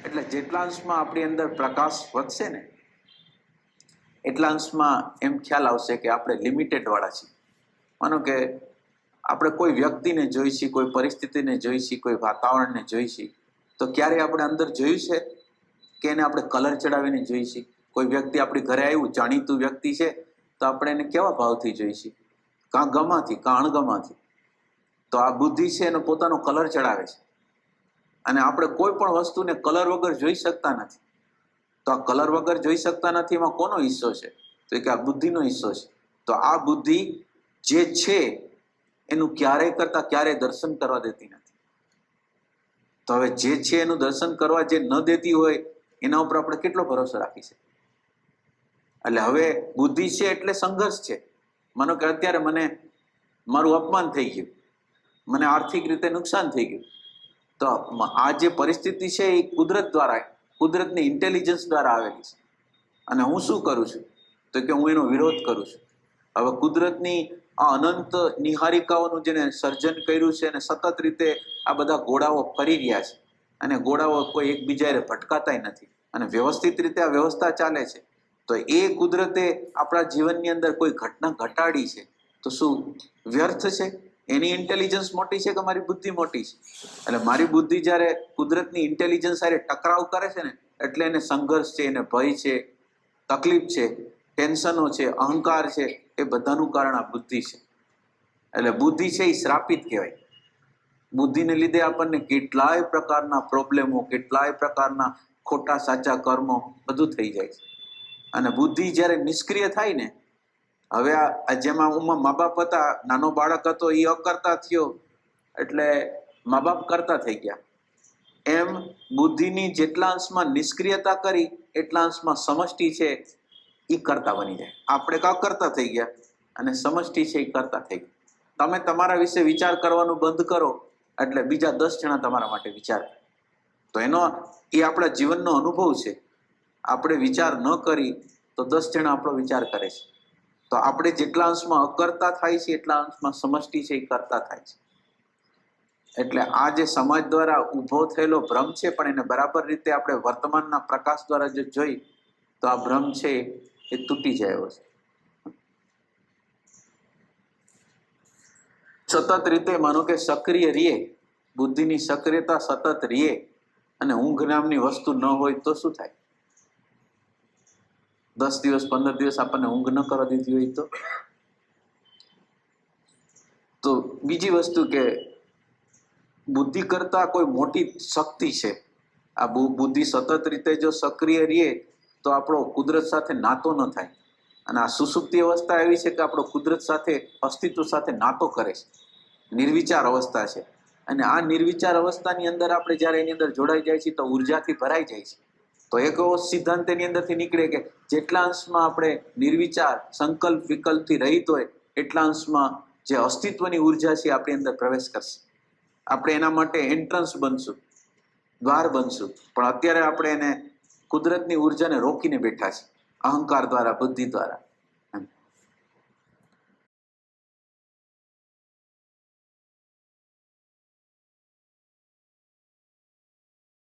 એટલે જેટલા અંશમાં આપણી અંદર પ્રકાશ વધશે ને એટલા અંશમાં એમ ખ્યાલ આવશે કે આપણે લિમિટેડ વાળા છીએ. માનો કે આપણે કોઈ વ્યક્તિને જોઈ છીએ, કોઈ પરિસ્થિતિને જોઈ છીએ, કોઈ વાતાવરણને જોઈ છીએ, તો ક્યારે આપણે અંદર જોયું છે કે એને આપણે કલર ચડાવીને જોઈ છીએ? કોઈ વ્યક્તિ આપણી ઘરે આવ્યું, જાણીતું વ્યક્તિ છે, તો આપણે એને કેવા ભાવથી જોઈ છીએ? કાં ગમાથી, કાં અણગમાથી. તો આ બુદ્ધિ છે એનો પોતાનો કલર ચડાવે છે, અને આપણે કોઈ પણ વસ્તુને કલર વગર જોઈ શકતા નથી. તો આ કલર વગર જોઈ શકતા નથી, એમાં કોનો હિસ્સો છે? તો કે આ બુદ્ધિનો હિસ્સો છે. તો આ બુદ્ધિ જે છે એનું ક્યારેય કરતા ક્યારેય દર્શન કરવા દેતી નથી. તો હવે જે છે એનું દર્શન કરવા જે ન દેતી હોય એના ઉપર આપણે કેટલો ભરોસો રાખી શકીએ? એટલે હવે બુદ્ધિ છે એટલે સંઘર્ષ છે. માનો કે અત્યારે મને મારું અપમાન થઈ ગયું, મને આર્થિક રીતે નુકસાન થઈ ગયું, તો આ જે પરિસ્થિતિ છે એ કુદરત દ્વારા, કુદરતની ઇન્ટેલિજન્સ દ્વારા આવેલી છે. અને હું શું કરું છું? તો કે હું એનો વિરોધ કરું છું. હવે કુદરતની આ અનંત નિહારિકાઓનું જેને સર્જન કર્યું છે અને સતત રીતે આ બધા ગોળાઓ ફરી રહ્યા છે, અને ગોળાઓ કોઈ એકબીજાને ભટકાતાય નથી, અને વ્યવસ્થિત રીતે આ વ્યવસ્થા ચાલે છે. તો એ કુદરતે આપણા જીવનની અંદર કોઈ ઘટના ઘટાડી છે, તો શું વ્યર્થ છે? એની ઇન્ટેલિજન્સ મોટી છે કે મારી બુદ્ધિ મોટી છે? એટલે મારી બુદ્ધિ જ્યારે કુદરતની ઇન્ટેલિજન્સ સાથે ટકરાવ કરે છે ને, એટલે એને સંઘર્ષ છે, એને ભય છે, તકલીફ છે, ટેન્શનો છે, અહંકાર છે, એ બધાનું કારણ આ બુદ્ધિ છે. એટલે બુદ્ધિ છે એ શ્રાપિત કહેવાય. બુદ્ધિને લીધે આપણને કેટલાય પ્રકારના પ્રોબ્લેમો, કેટલાય પ્રકારના ખોટા સાચા કર્મો બધું થઈ જાય છે. અને બુદ્ધિ જ્યારે નિષ્ક્રિય થાય ને, હવે આ જેમાં ઉમાં મા બાપ હતા, નાનો બાળક હતો, એ અકર્તા થયો એટલે મા બાપ કરતા થઈ ગયા. એમ બુદ્ધિની જેટલા અંશમાં નિષ્ક્રિયતા કરી એટલા અંશમાં સમષ્ટિ છે એ કરતા બની જાય. આપણે અકર્તા થઈ ગયા અને સમષ્ટિ છે એ કરતા થઈ ગઈ. તમે તમારા વિશે વિચાર કરવાનું બંધ કરો એટલે બીજા 10 જણા તમારા માટે વિચાર કરે. તો એનો એ આપણા જીવનનો અનુભવ છે. આપણે વિચાર ન કરી તો 10 જણા આપણો વિચાર કરે છે. તો આપણે જેટલા અંશમાં અકર્તા થાય છે એટલા અંશમાં સમષ્ટિ છે એ કરતા થાય છે. એટલે આ જે સમાજ દ્વારા ઊભો થયેલો ભ્રમ છે, પણ એને બરાબર રીતે આપણે વર્તમાનના પ્રકાશ દ્વારા જો જોઈ તો આ ભ્રમ છે એ તૂટી જાય એવો છે. સતત રીતે માનો કે સક્રિય રીએ, બુદ્ધિની સક્રિયતા સતત રીએ અને ઊંઘ નામની વસ્તુ ન હોય તો શું થાય? 10 દિવસ 15 દિવસ આપણને ઊંઘ ન કરવા દીધી હોય તો બીજી વસ્તુ કે બુદ્ધિ કરતા કોઈ મોટી શક્તિ છે. આ બુદ્ધિ સતત રીતે જો સક્રિય રીએ તો આપણો કુદરત સાથે નાતો ન થાય. અને આ સુસુપ્તિ અવસ્થા એવી છે કે આપણો કુદરત સાથે અસ્તિત્વ સાથે નાતો કરે છે, નિર્વિચાર અવસ્થા છે. અને આ નિર્વિચાર અવસ્થાની અંદર આપણે જ્યારે એની અંદર જોડાઈ જાય છે તો ઉર્જાથી ભરાઈ જાય છે. તો એક એવો સિદ્ધાંત એની અંદરથી નીકળે કે જેટલા અંશમાં આપણે નિર્વિચાર સંકલ્પ વિકલ્પથી રહિત હોય એટલા અંશમાં જે અસ્તિત્વની ઉર્જા છે આપણી અંદર પ્રવેશ કરશે. આપણે એના માટે એન્ટ્રન્સ બનશું, દ્વાર બનશું. પણ અત્યારે આપણે એને કુદરતની ઉર્જાને રોકીને બેઠા છે, અહંકાર દ્વારા, બુદ્ધિ દ્વારા.